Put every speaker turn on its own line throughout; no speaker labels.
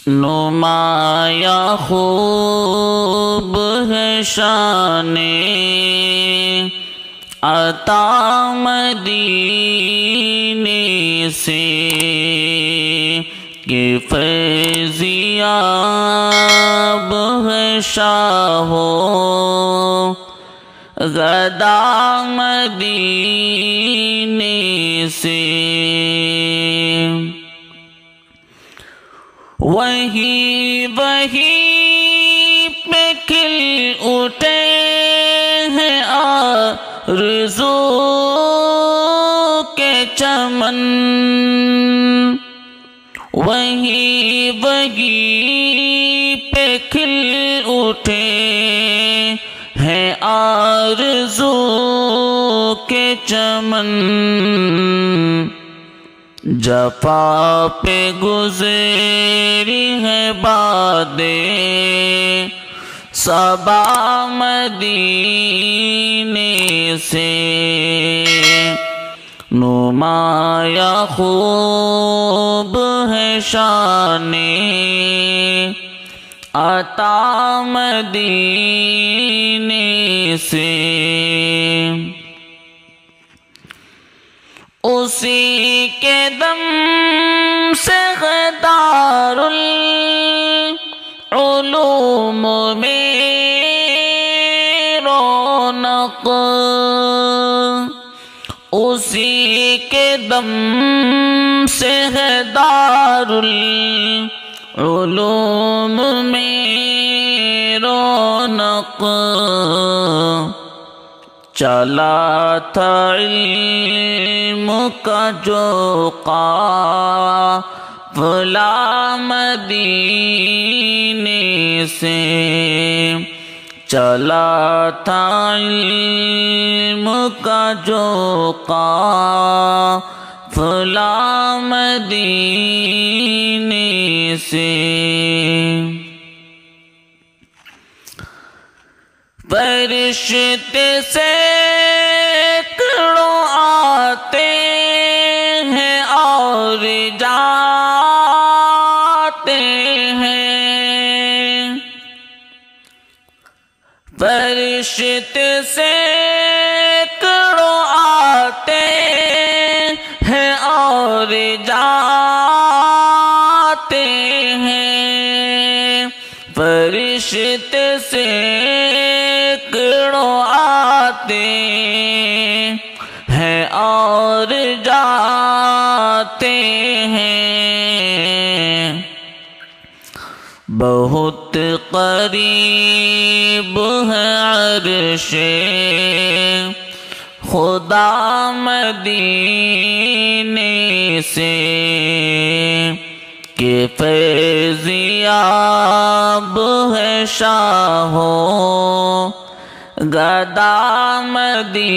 نمایاں خوب ہے شان عطا مدینے سے کہ فیضیاب ہے شاہو غدا مدینے سے۔ وہی پہ کھل اٹھے ہیں آرزو کے چمن، وہی پہ کھل اٹھے ہیں آرزو کے چمن، جفا پہ گزری ہے بادیں صبا مدینے سے، نمایاں خوب ہے شان عطا مدینے سے۔ اسی کے دم سے دار العلوم میں رونق، اسی کے دم سے دار العلوم میں رونق، چلا تھا علم کا جو قافلہ مدینے سے، چلا تھا علم کا جو قافلہ مدینے سے۔ فرشتے سینکڑوں آتے ہیں اور جاتے ہیں، فرشتے سینکڑوں آتے ہیں اور جاتے ہیں، فرشتے سینکڑوں آتے ہیں اور جاتے ہیں، بہت قریب ہے عرش خدا مدینے سے کہ فیضیاب ہے شاہو غدا مدینے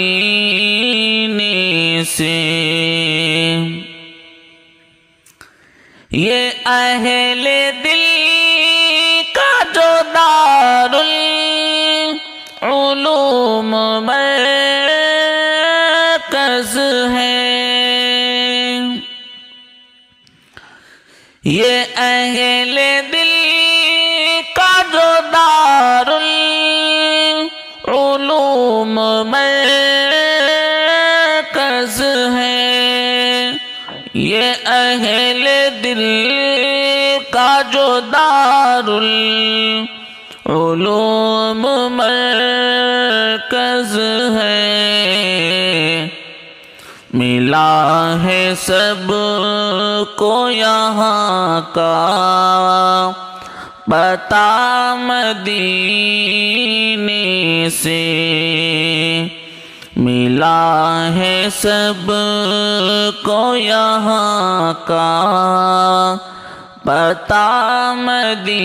سے۔ یہ اہل دل کا جو دار العلوم مرکز ہے، یہ اہل دل کا جو دار العلوم مرکز ہے، یہ اہل دل کا جو دار العلوم مرکز ہے، ملا ہے سب کو یہاں کا پتہ مدینے سے، ملا ہے سب کو یہاں کا پتہ مدینے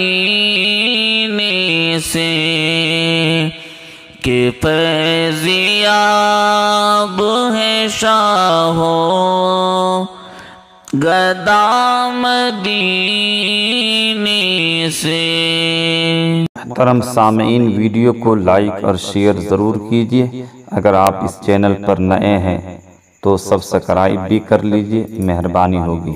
سے کہ فیضیاب ہے شاہو غدا مدینے سے۔
محترم سامعین، ویڈیو کو لائک اور شیئر ضرور کیجیے۔ اگر آپ اس چینل پر نئے ہیں تو سبسکرائب بھی کر لیجیے، مہربانی ہوگی۔